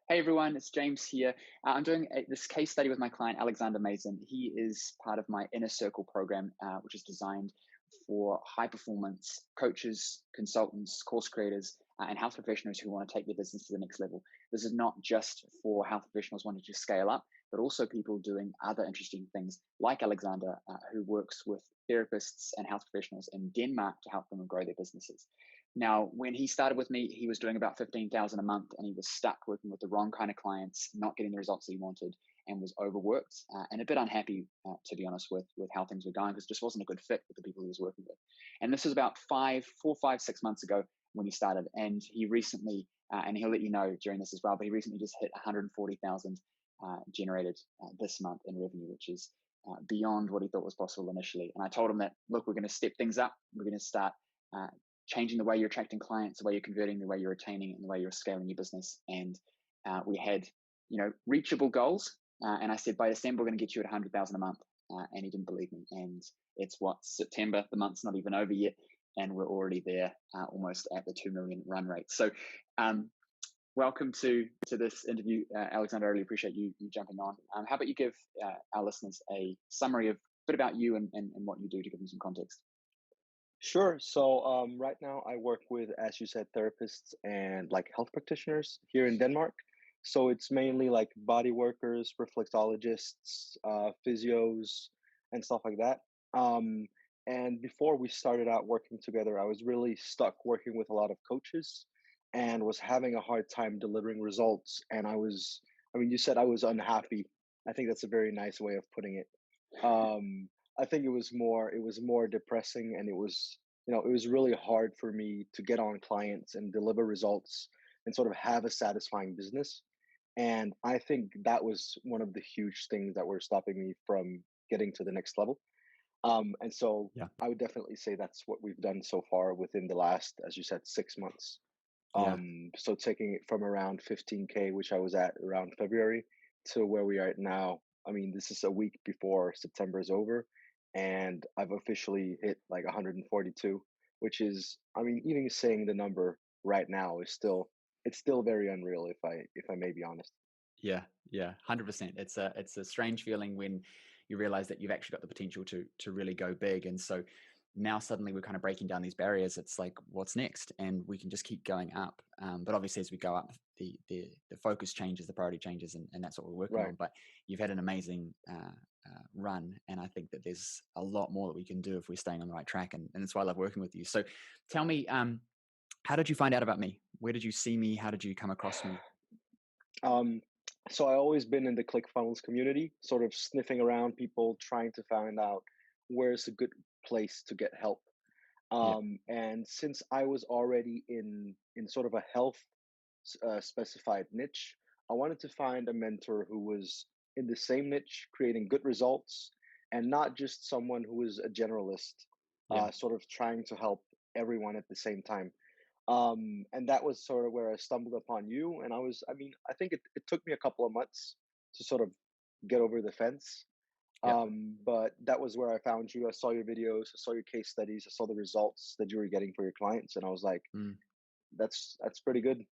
Hey everyone, it's James here. I'm doing this case study with my client, Alexander Mason. He is part of my Inner Circle program, which is designed for high performance coaches, consultants, course creators, and health professionals who want to take their business to the next level. This is not just for health professionals wanting to scale up, but also people doing other interesting things like Alexander, who works with therapists and health professionals in Denmark to help them grow their businesses. Now, when he started with me, he was doing about 15,000 a month, and he was stuck working with the wrong kind of clients, not getting the results that he wanted, and was overworked and a bit unhappy, to be honest, with how things were going, because it just wasn't a good fit with the people he was working with. And this was about 6 months ago when he started, and he recently, and he'll let you know during this as well, but he recently just hit 140,000 generated this month in revenue, which is beyond what he thought was possible initially. And I told him that, look, we're going to step things up. We're going to start changing the way you're attracting clients, the way you're converting, the way you're retaining, and the way you're scaling your business. And we had, reachable goals. And I said, by December, we're going to get you at 100,000 a month. And he didn't believe me. And it's September, the month's not even over yet. And we're already there, almost at the 2 million run rate. So welcome to this interview, Alexander. I really appreciate you jumping on. How about you give our listeners a summary of a bit about you and what you do to give them some context? Sure. So right now I work with, as you said, therapists and like health practitioners here in Denmark. So it's mainly like body workers, reflexologists, physios, and stuff like that. And before we started out working together, I was really stuck working with a lot of coaches and was having a hard time delivering results. And you said I was unhappy. I think that's a very nice way of putting it. Um, I think it was more depressing, and it was really hard for me to get on clients and deliver results and sort of have a satisfying business. And I think that was one of the huge things that were stopping me from getting to the next level. And so Yeah. I would definitely say that's what we've done so far within the last, as you said, 6 months. Yeah. So taking it from around 15K, which I was at around February, to where we are at now. I mean, this is a week before September is over, and I've officially hit like 142, which is, I mean, even saying the number right now it's still very unreal if I may be honest. Yeah, yeah, 100%. It's a strange feeling when you realize that you've actually got the potential to really go big. And so now suddenly we're kind of breaking down these barriers. It's like, what's next? And we can just keep going up. But obviously, as we go up, the focus changes, the priority changes, and that's what we're working Right. on. But you've had an amazing run, and I think that there's a lot more that we can do if we're staying on the right track. And that's why I love working with you. So, tell me, how did you find out about me? Where did you see me? How did you come across me? Um, so I always been in the ClickFunnels community, sort of sniffing around people, trying to find out where's a good place to get help. Yeah, And since I was already in sort of a health specified niche, I wanted to find a mentor who was in the same niche, creating good results, and not just someone who was a generalist, yeah, sort of trying to help everyone at the same time. And that was sort of where I stumbled upon you. And I think it took me a couple of months to sort of get over the fence. yeah. But that was where I found you. I saw your videos, I saw your case studies, I saw the results that you were getting for your clients, and I was like, Mm. that's pretty good.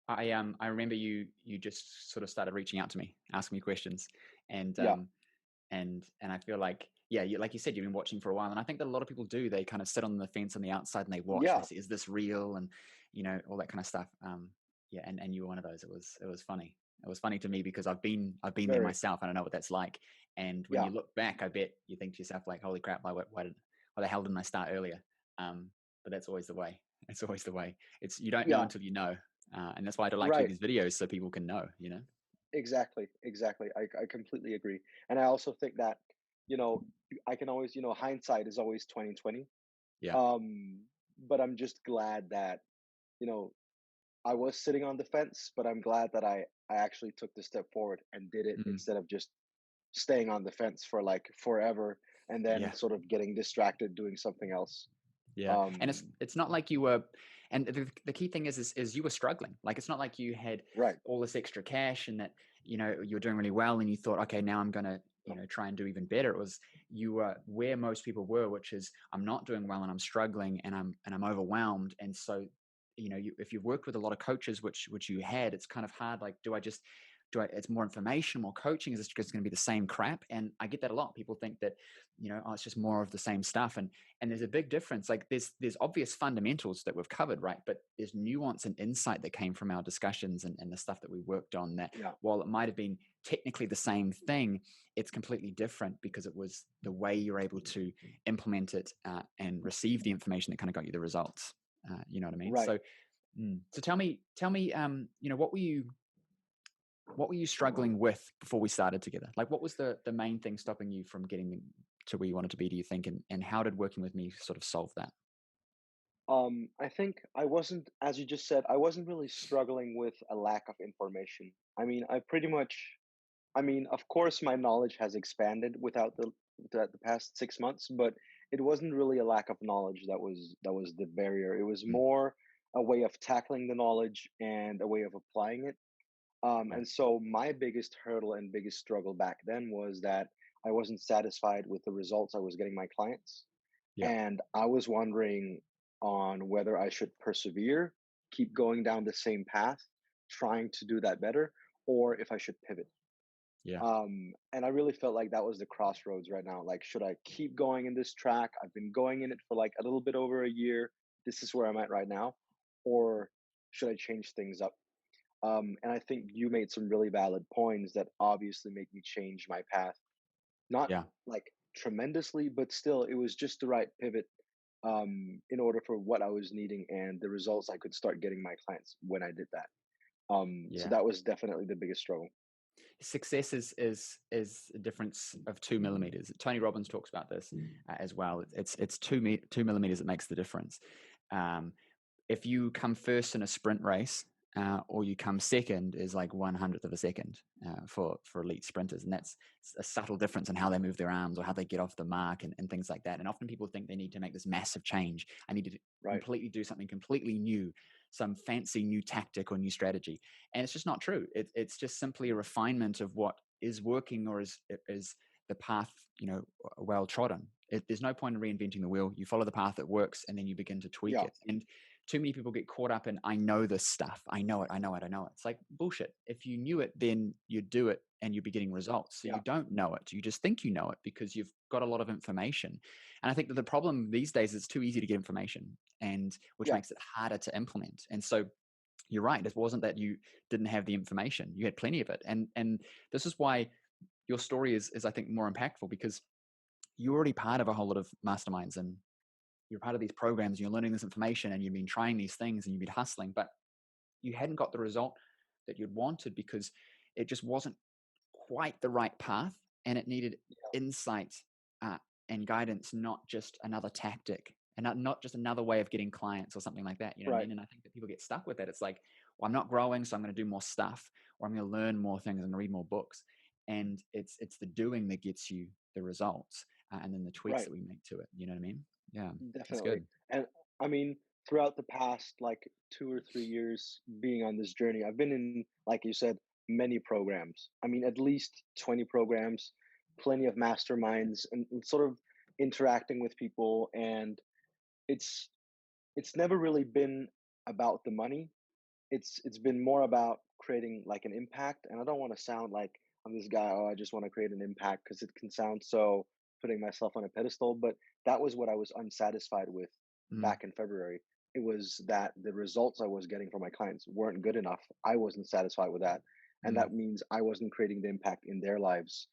I remember you just sort of started reaching out to me, asking me questions, and Yeah, I feel like, yeah, like you said, you've been watching for a while, and I think that a lot of people do. They kind of sit on the fence on the outside and they watch. They yeah, say, "Is this real?" And all that kind of stuff. Yeah, and you were one of those. It was funny. It was funny to me because I've been there very, myself, and I know what that's like. And when yeah, you look back, I bet you think to yourself like, "Holy crap! Why the hell didn't I start earlier?" But that's always the way. It's always the way. It's you don't know yeah, until you know, and that's why I like to do right. these videos so people can know. Exactly, exactly. I completely agree. And I also think that, you know, I can always, hindsight is always 2020. Yeah. Um, but I'm just glad that, you know, I was sitting on the fence, but I'm glad that I actually took the step forward and did it Mm, instead of just staying on the fence for like forever and then yeah. sort of getting distracted doing something else. Yeah, and it's Um, it's not like you were, and the key thing is you were struggling. Like it's not like you had right. all this extra cash and that you were doing really well and you thought, okay, now I'm gonna No, try and do even better. It was you were where most people were, which is I'm not doing well and I'm struggling and I'm overwhelmed, and so if you've worked with a lot of coaches, which you had, it's kind of hard. Like, it's more information, more coaching? Is this just going to be the same crap? And I get that a lot. People think that, it's just more of the same stuff. And there's a big difference. Like there's obvious fundamentals that we've covered, right? But there's nuance and insight that came from our discussions and the stuff that we worked on, that Yeah. while it might have been technically the same thing, it's completely different because it was the way you're able to implement it and receive the information that kind of got you the results. You know what I mean? Right. So tell me, what were you struggling with before we started together? Like, what was the main thing stopping you from getting to where you wanted to be, do you think? And how did working with me sort of solve that? I think I wasn't, as you just said, I wasn't really struggling with a lack of information. Of course, my knowledge has expanded without the past 6 months, but it wasn't really a lack of knowledge that was the barrier. It was Mm, more a way of tackling the knowledge and a way of applying it. yeah. And so my biggest hurdle and biggest struggle back then was that I wasn't satisfied with the results I was getting my clients. Yeah. And I was wondering on whether I should persevere, keep going down the same path, trying to do that better, or if I should pivot. Yeah. And I really felt like that was the crossroads right now. Like, should I keep going in this track? I've been going in it for like a little bit over a year. This is where I'm at right now. Or should I change things up? And I think you made some really valid points that obviously make me change my path. Not Yeah. like tremendously, but still, it was just the right pivot in order for what I was needing and the results I could start getting my clients when I did that. So Yeah. that was definitely the biggest struggle. Success is a difference of 2 millimeters. Tony Robbins talks about this as well. It's 2 millimeters that makes the difference. Um, if you come first in a sprint race, or you come second, is like 1/100th of a second for elite sprinters, and that's a subtle difference in how they move their arms or how they get off the mark and things like that. And often people think they need to make this massive change. I need to Right. completely do something completely new, some fancy new tactic or new strategy, and it's just not true. It's just simply a refinement of what is working or is the path well trodden. There's no point in reinventing the wheel. You follow the path that works, and then you begin to tweak Yeah. it. And too many people get caught up in, I know this stuff. I know it. I know it. I know it. It's like bullshit. If you knew it, then you'd do it and you'd be getting results. So Yeah. you don't know it. You just think you know it because you've got a lot of information. And I think that the problem these days is it's too easy to get information, and which Yeah. makes it harder to implement. And so you're right. It wasn't that you didn't have the information. You had plenty of it. And this is why your story is I think more impactful, because you're already part of a whole lot of masterminds, and you're part of these programs, and you're learning this information, and you've been trying these things, and you've been hustling, but you hadn't got the result that you'd wanted because it just wasn't quite the right path, and it needed insight uh, and guidance, not just another tactic, and not just another way of getting clients or something like that. You know what I Right. mean? And I think that people get stuck with that. It's like, well, I'm not growing, so I'm going to do more stuff, or I'm going to learn more things, I'm going to read more books. And it's the doing that gets you the results, and then the tweaks Right. that we make to it. You know what I mean? Yeah, that's Definitely. good. And I mean, throughout the past like 2 or 3 years being on this journey, I've been in, like you said, many programs. I mean, at least 20 programs, plenty of masterminds, and sort of interacting with people. And it's it's never really been about the money. It's been more about creating like an impact. And I don't want to sound like I'm this guy, oh, I just want to create an impact, because it can sound so putting myself on a pedestal. But that was what I was unsatisfied with Mm, back in February. It was that the results I was getting from my clients weren't good enough. I wasn't satisfied with that. And mm, that means I wasn't creating the impact in their lives.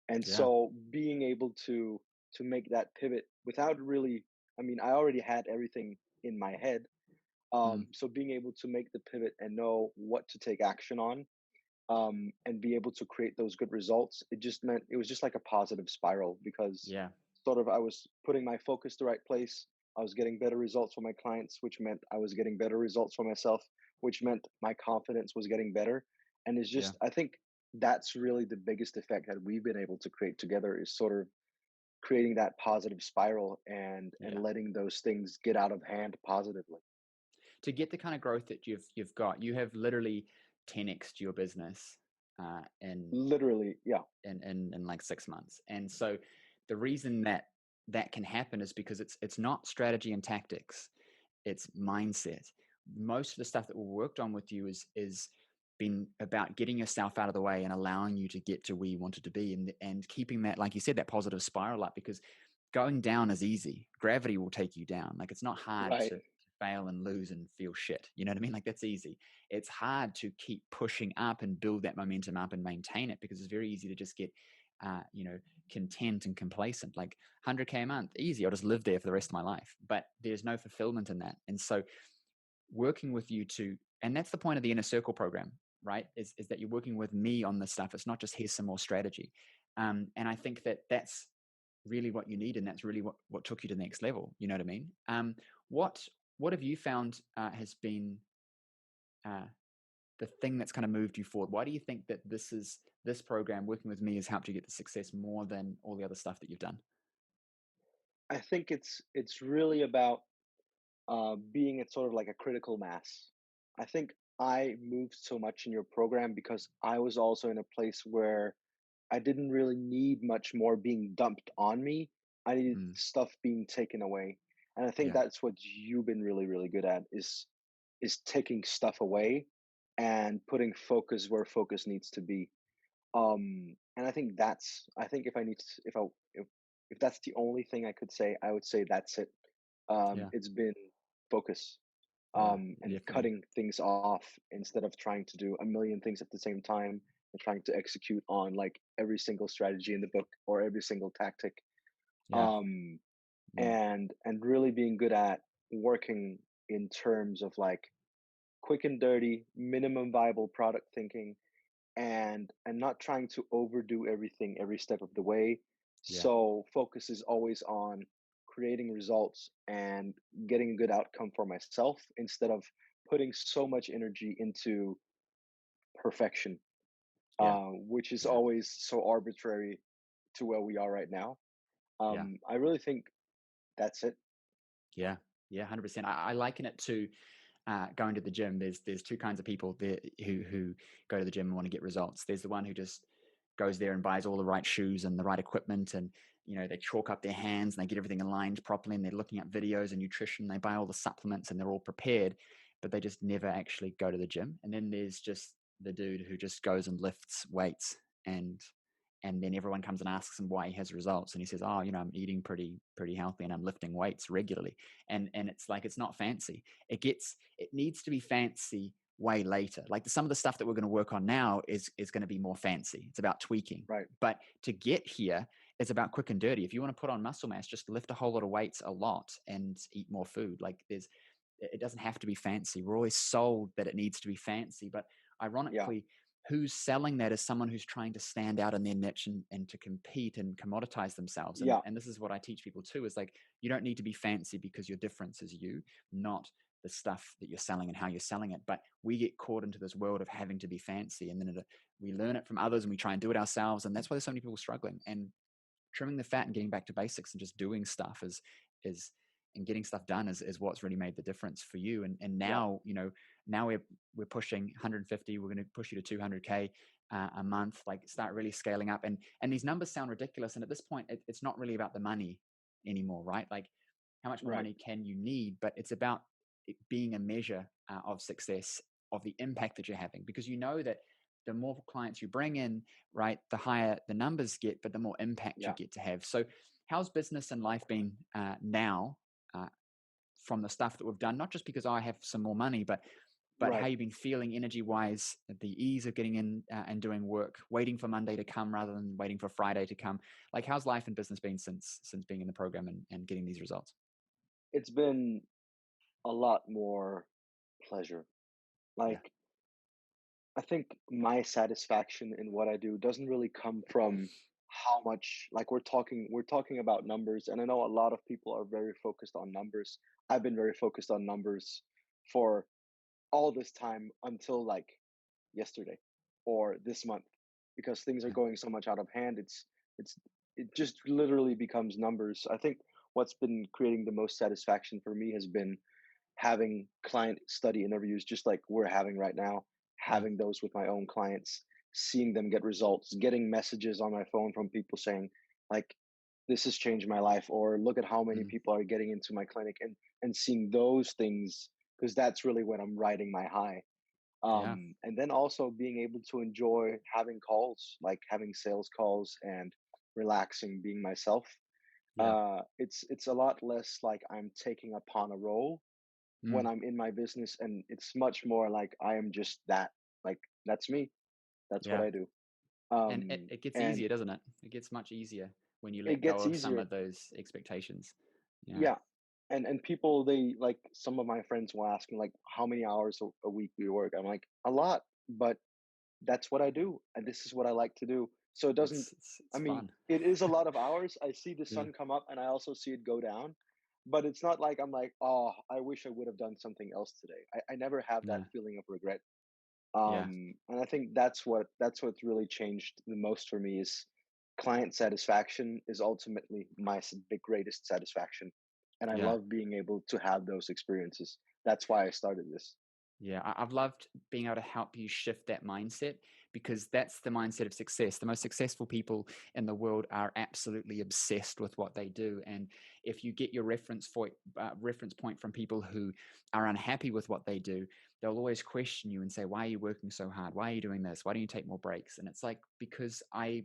And yeah. so being able to make that pivot without really, I mean, I already had everything in my head. Mm, So being able to make the pivot and know what to take action on, and be able to create those good results, it just meant it was just like a positive spiral, because yeah. sort of I was putting my focus the right place. I was getting better results for my clients, which meant I was getting better results for myself, which meant my confidence was getting better. And it's Yeah. just, I think that's really the biggest effect that we've been able to create together, is sort of creating that positive spiral and Yeah. letting those things get out of hand positively. To get the kind of growth that you've got, you have literally 10x'd your business in Literally, yeah. like 6 months. And so the reason that that can happen is because it's not strategy and tactics, it's mindset. most of the stuff that we worked on with you is been about getting yourself out of the way and allowing you to get to where you wanted to be, and keeping that, like you said, that positive spiral up, because going down is easy. Gravity will take you down. Like, it's not hard Right. to fail and lose and feel shit. You know what I mean? Like, that's easy. It's hard to keep pushing up and build that momentum up and maintain it, because it's very easy to just get, you know, content and complacent. Like 100K a month, easy. I'll just live there for the rest of my life. But there's no fulfillment in that. And so working with you to, and that's the point of the inner circle program, right? Is that you're working with me on this stuff. It's not just here's some more strategy. And I think that that's really what you need, and that's really what took you to the next level. You know what I mean? What what have you found has been uh, the thing that's kind of moved you forward? Why do you think that this program working with me has helped you get the success more than all the other stuff that you've done? I think it's really about being at sort of like a critical mass. I think I moved so much in your program because I was also in a place where I didn't really need much more being dumped on me. I needed Mm, stuff being taken away. And I think yeah, that's what you've been really, really good at is taking stuff away and putting focus where focus needs to be. And I think I think if I need to, if that's the only thing I could say, I would say that's it. yeah, It's been focus, yeah, and definitely. cutting things off instead of trying to do a million things at the same time and trying to execute on like every single strategy in the book or every single tactic. Yeah, Um, mm, and really being good at working in terms of like quick and dirty, minimum viable product thinking, and not trying to overdo everything every step of the way. yeah, So focus is always on creating results and getting a good outcome for myself instead of putting so much energy into perfection, yeah, which is yeah, always so arbitrary to where we are right now. yeah. I really think that's it. Yeah, yeah, 100%. I liken it to going to the gym. There's two kinds of people there who go to the gym and want to get results. There's the one who just goes there and buys all the right shoes and the right equipment, and you know, they chalk up their hands and they get everything aligned properly, and they're looking at videos and nutrition. They buy all the supplements and they're all prepared, but they just never actually go to the gym. And then there's just the dude who just goes and lifts weights, and then everyone comes and asks him why he has results, and he says, oh, you know, I'm eating pretty healthy and I'm lifting weights regularly. And it's like, it's not fancy. It needs to be fancy way later. Like, some of the stuff that we're going to work on now is going to be more fancy. It's about tweaking. Right. But to get here, it's about quick and dirty. If you want to put on muscle mass, just lift a whole lot of weights a lot and eat more food. Like, it doesn't have to be fancy. We're always sold that it needs to be fancy, but Yeah. ironically, who's selling that is someone who's trying to stand out in their niche and to compete and commoditize themselves. And Yeah. and this is what I teach people too, is like, you don't need to be fancy, because your difference is you, not the stuff that you're selling and how you're selling it. But we get caught into this world of having to be fancy, and then we learn it from others and we try and do it ourselves. And that's why there's so many people struggling. And trimming the fat and getting back to basics and just doing stuff is and getting stuff done is what's really made the difference for you. And Yeah. now, you know, now we're pushing 150. We're going to push you to 200K a month. Like, start really scaling up. And these numbers sound ridiculous. And at this point, it's not really about the money anymore, right? Like, how much more Right. money can you need? But it's about it being a measure of success, of the impact that you're having, because you know that the more clients you bring in, right, the higher the numbers get, but the more impact you Yeah. get to have. So, how's business and life been now, uh, from the stuff that we've done? Not just because I have some more money, but how Right. you've been feeling energy wise, the ease of getting in and doing work, waiting for Monday to come rather than waiting for Friday to come. Like, how's life and business been since being in the program and getting these results? It's been a lot more pleasure. Yeah, Like, I think my satisfaction in what I do doesn't really come from how much, like, we're talking about numbers, and I know a lot of people are very focused on numbers. I've been very focused on numbers for all this time until like yesterday or this month, because things are yeah, going so much out of hand. It's it just literally becomes numbers. I think what's been creating the most satisfaction for me has been having client study interviews just like we're having right now, yeah, having those with my own clients, seeing them get results, getting messages on my phone from people saying like, this has changed my life, or look at how many mm, people are getting into my clinic, and seeing those things because that's really when I'm riding my high. Yeah. And then also being able to enjoy having calls, like having sales calls and relaxing, being myself. Yeah. It's a lot less like I'm taking upon a role when Mm. I'm in my business, and it's much more like I am just that. Like that's me. That's what Yeah. I do. And it gets And easier, doesn't it? It gets much easier when you it let go gets of some easier. of those expectations. Yeah. Yeah. And people, they like, some of my friends will ask me like, how many hours a week do you work? I'm like, a lot, but that's what I do, and this is what I like to do. So it doesn't, I It's mean, fun. it is a lot of hours. I see the Yeah. sun come up and I also see it go down, but it's not like I'm like, oh, I wish I would have done something else today. I never have that No. feeling of regret. Yeah. And I think that's what's really changed the most for me is client satisfaction is ultimately my the greatest satisfaction, and I Yeah. love being able to have those experiences. That's why I started this. Yeah, I've loved being able to help you shift that mindset because that's the mindset of success. The most successful people in the world are absolutely obsessed with what they do. And if you get your reference point from people who are unhappy with what they do, they'll always question you and say, "Why are you working so hard? Why are you doing this? Why don't you take more breaks?" And it's like, because I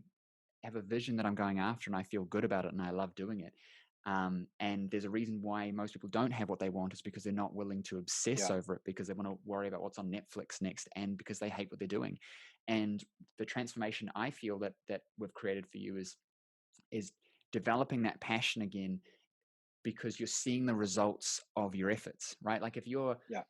have a vision that I'm going after and I feel good about it and I love doing it. And there's a reason why most people don't have what they want is because they're not willing to obsess Yeah, over it because they want to worry about what's on Netflix next and because they hate what they're doing. And the transformation I feel that we've created for you is developing that passion again because you're seeing the results of your efforts, right? Like yeah,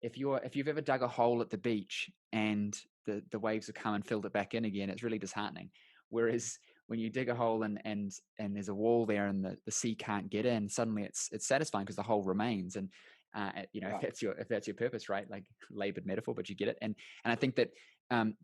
if you've ever dug a hole at the beach and the waves have come and filled it back in again, it's really disheartening. Whereas when you dig a hole and there's a wall there and the sea can't get in, suddenly it's satisfying because the hole remains. And if yeah, that's your purpose, right? Like labored metaphor, but you get it. And I think that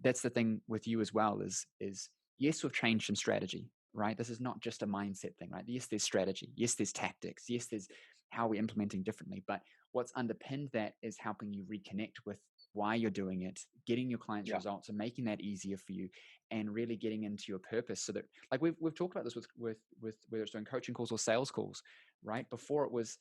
that's the thing with you as well is yes, we've changed some strategy, right? This is not just a mindset thing, right? Yes, there's strategy. Yes, there's tactics. Yes, there's how we're implementing differently. But what's underpinned that is helping you reconnect with why you're doing it, getting your clients yeah. results and making that easier for you and really getting into your purpose so that like we've talked about this with whether it's doing coaching calls or sales calls, right? Before it was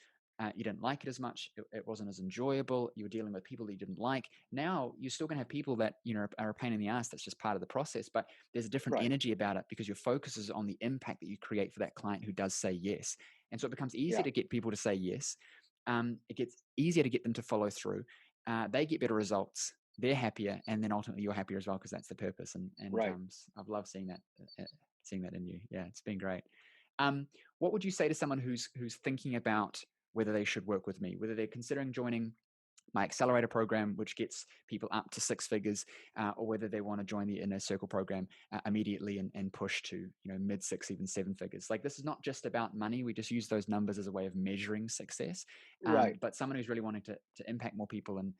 you didn't like it as much. It wasn't as enjoyable. You were dealing with people that you didn't like. Now you're still going to have people that are a pain in the ass. That's just part of the process. But there's a different Right. energy about it because your focus is on the impact that you create for that client who does say yes. And so it becomes easier Yeah. to get people to say yes. It gets easier to get them to follow through. They get better results. They're happier, and then ultimately you're happier as well because that's the purpose. And Right. I've loved seeing that in you. Yeah, it's been great. Um, what would you say to someone who's thinking about whether they should work with me, whether they're considering joining my accelerator program, which gets people up to six figures, or whether they want to join the inner circle program immediately and push to mid six, even seven figures. Like this is not just about money. We just use those numbers as a way of measuring success. Right. But someone who's really wanting to impact more people and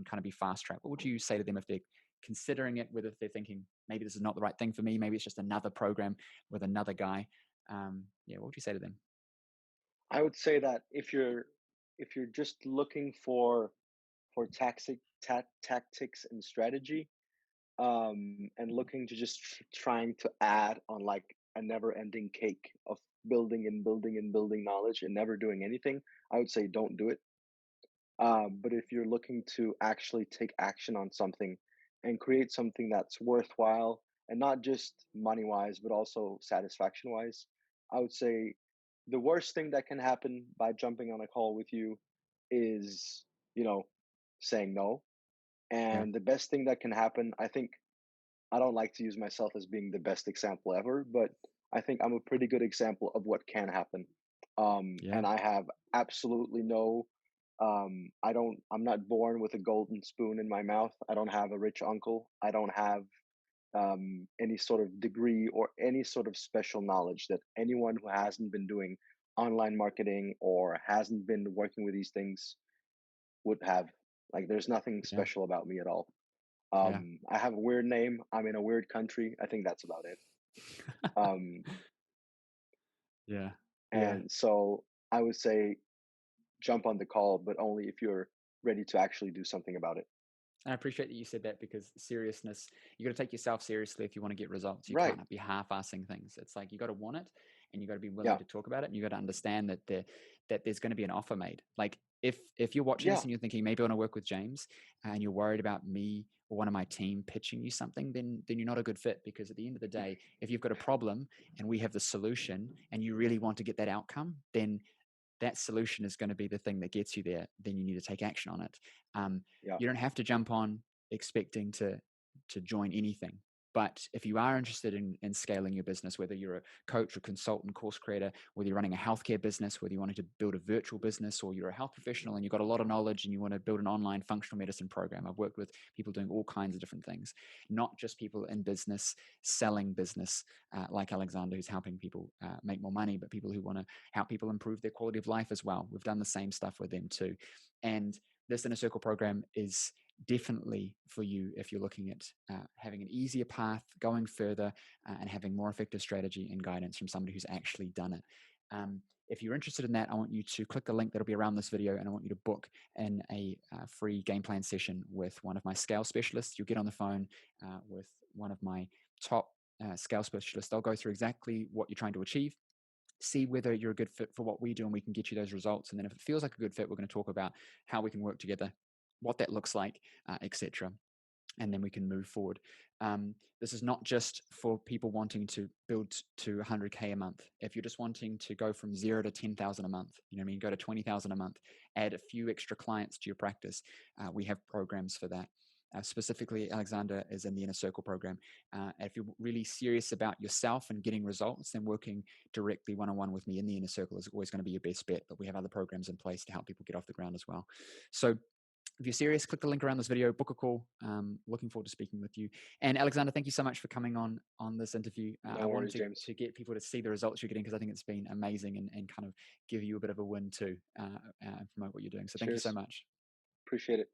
kind of be fast track, what would you say to them if they're considering it? Whether they're thinking maybe this is not the right thing for me, maybe it's just another program with another guy. Yeah, what would you say to them? I would say that if you're just looking for tactics and strategy, and looking to just trying to add on like a never-ending cake of building and building and building knowledge and never doing anything, I would say don't do it. But if you're looking to actually take action on something and create something that's worthwhile and not just money wise, but also satisfaction wise, I would say the worst thing that can happen by jumping on a call with you is, you know, saying no. Yeah, And the best thing that can happen, I think, I don't like to use myself as being the best example ever, but I think I'm a pretty good example of what can happen. yeah, And I have absolutely no, I'm not born with a golden spoon in my mouth. I don't have a rich uncle. I don't have any sort of degree or any sort of special knowledge that anyone who hasn't been doing online marketing or hasn't been working with these things would have. Like, there's nothing yeah, special about me at all. yeah. I have a weird name. I'm in a weird country. I think that's about it. Um, Yeah, yeah. and so I would say jump on the call, but only if you're ready to actually do something about it. And I appreciate that you said that because seriousness, you got to take yourself seriously if you want to get results. You Right. can't be half-assing things. It's like you got to want it and you got to be willing Yeah. to talk about it and you got to understand that there's going to be an offer made. Like if you're watching this Yeah. and you're thinking maybe I want to work with James, and you're worried about me or one of my team pitching you something, then you're not a good fit, because at the end of the day, if you've got a problem and we have the solution and you really want to get that outcome, then that solution is going to be the thing that gets you there. Then you need to take action on it. Um, Yeah. you don't have to jump on expecting to join anything. But if you are interested in scaling your business, whether you're a coach or consultant, course creator, whether you're running a healthcare business, whether you wanted to build a virtual business, or you're a health professional and you've got a lot of knowledge and you want to build an online functional medicine program, I've worked with people doing all kinds of different things, not just people in business, selling business, like Alexander, who's helping people make more money, but people who want to help people improve their quality of life as well. We've done the same stuff with them too. And this Inner Circle program is definitely for you if you're looking at having an easier path, going further, and having more effective strategy and guidance from somebody who's actually done it. If you're interested in that, I want you to click the link that'll be around this video, and I want you to book in a free game plan session with one of my scale specialists. You'll get on the phone with one of my top scale specialists. They'll go through exactly what you're trying to achieve, see whether you're a good fit for what we do, and we can get you those results. And then if it feels like a good fit, we're going to talk about how we can work together, what that looks like, etc. And then we can move forward. This is not just for people wanting to build to 100K a month. If you're just wanting to go from 0 to 10,000 a month, you know what I mean, go to 20,000 a month, add a few extra clients to your practice, we have programs for that. Specifically, Alexander is in the Inner Circle program. If you're really serious about yourself and getting results, then working directly one-on-one with me in the Inner Circle is always going to be your best bet. But we have other programs in place to help people get off the ground as well. So if you're serious, click the link around this video, book a call. Looking forward to speaking with you. And Alexander, thank you so much for coming on this interview. I No wanted worries, James. to get people to see the results you're getting, because I think it's been amazing, and kind of give you a bit of a win too, and promote what you're doing. So thank you so Cheers. much. Appreciate it.